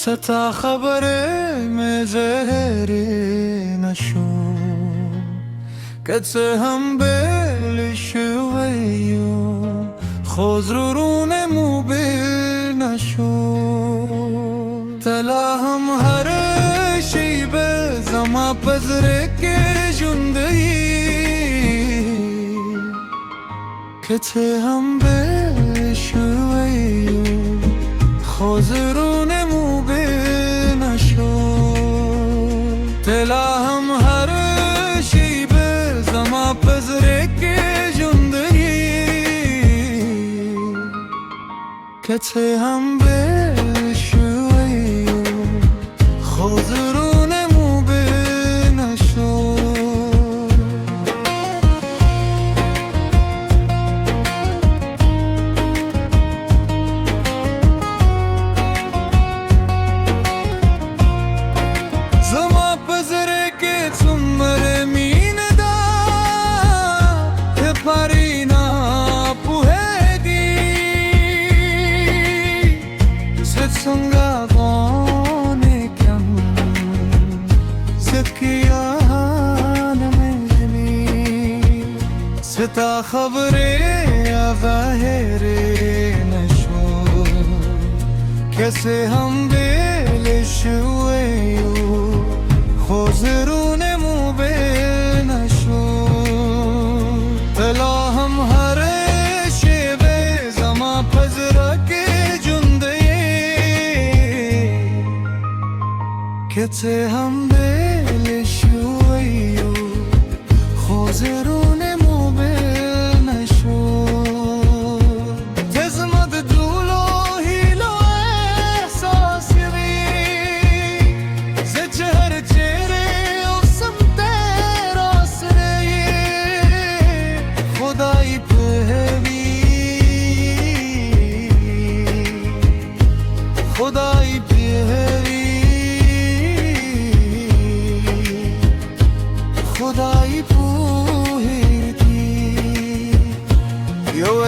ستا خبره مزهری نشو کتسه هم بلشویو خوزرون موبیل نشو تلا هم هر شی به زما پزرک جندهی کتسه هم بلشویو خوزرون موبیل نشو تلا هم هر شی به زما پزرک جندهی کتسه هم بلشویو خوزرون موبیل نشو ستا خبره ظاهره نشو کسی هم بلشویو خوزرون موبیل نشو تلا هم هر شیبه زما پزرک جندهی کسی هم بلشویو خوزرون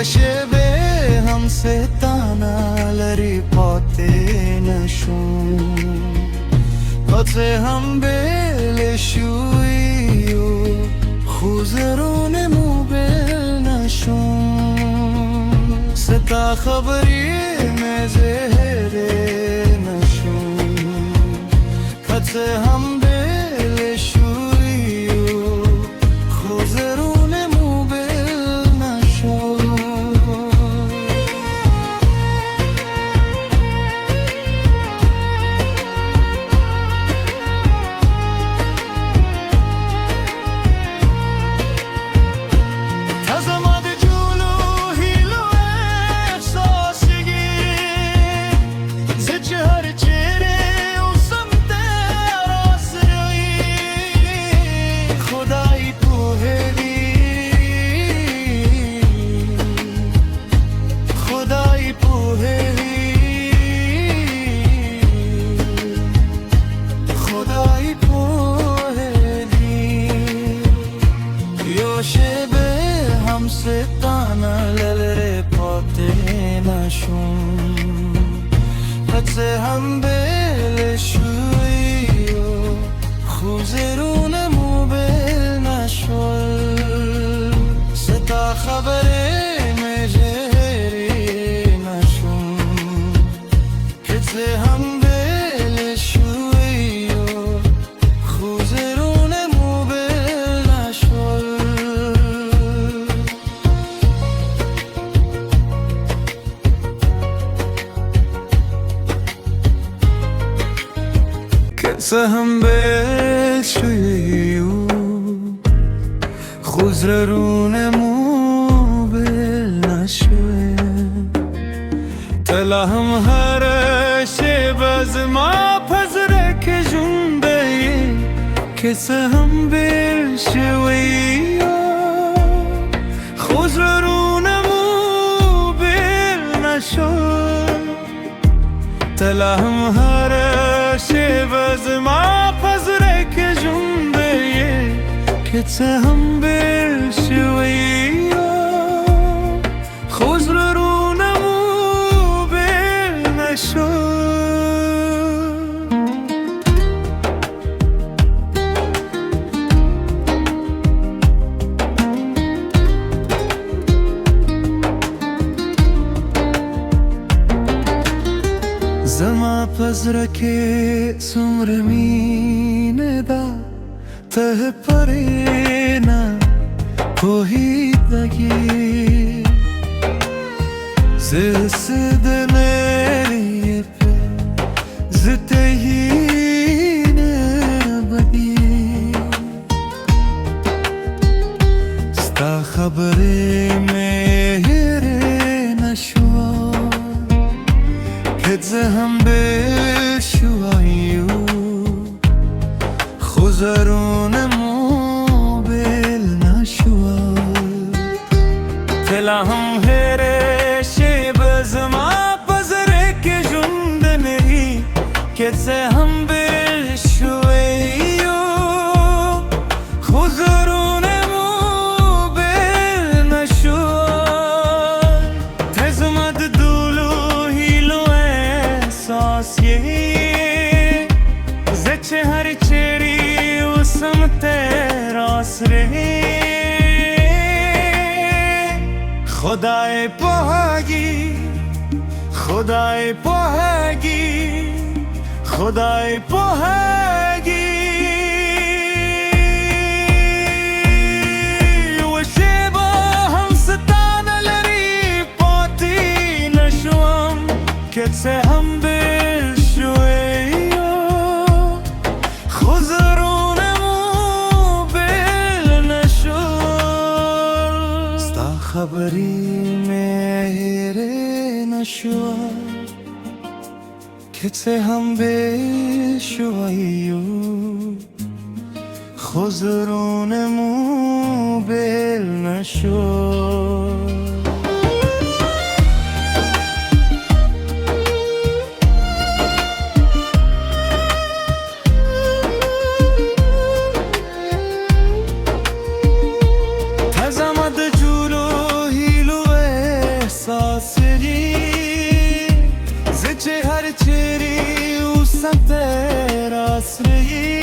شبه هم ستانا لری پاته نشون قطعه هم بلشویو خوزرون موبیل نشون ستا خبری مزهره نشون قطعه هم بلشویو خوزرون ستانا لره پاته نشون حدسه هم بلشویو خوزرون موبیل نشون ستا خبره مجهری نشون حدسه هم بلشویو خوزرون موبیل نشون سهم بلشویو خوزرون موبیل نشوی تلا هم هر شب از ما پزرک جندهی که سهم بلشویو خوزرون موبیل نشوی تلا هم هر شب از ما پزرک جندهی که هم بلشویو خوزرون موبیل نشو रखे सुमरमीने दा तह परे ना कोई लगी जिसदने पे जिते ही ने बदी स्ता खबरे मेरे नशवा هم به شوایو خزرونمو بل نشوال تلا هم هرشی بزما پزره که جند نهی که هم به شوایو خزرونمو بل نشوال تزمد دولو زچه هر چری و سمت راست رهی خدای پاهگی خدای پاهگی خدای پاهگی و شبا هم ستان لری پاتی نشوام که هم خبری میره نشو که هم بشویو خزرونمو بل نشو زچه هر چری و سمت راست رهی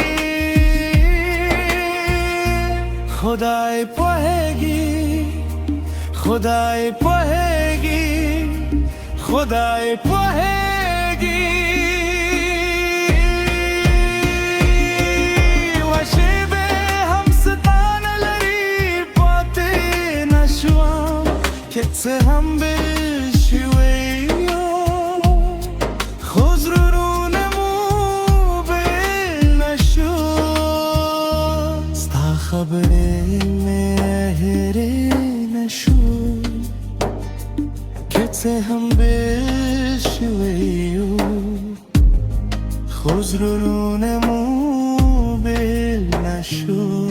خدای پاهگی خدای پاهگی خدای پاهگی و شبه هم ستان لری پاتی نشوام که هم خبره مهره نشو که هم بشویو خزرونمو بل نشو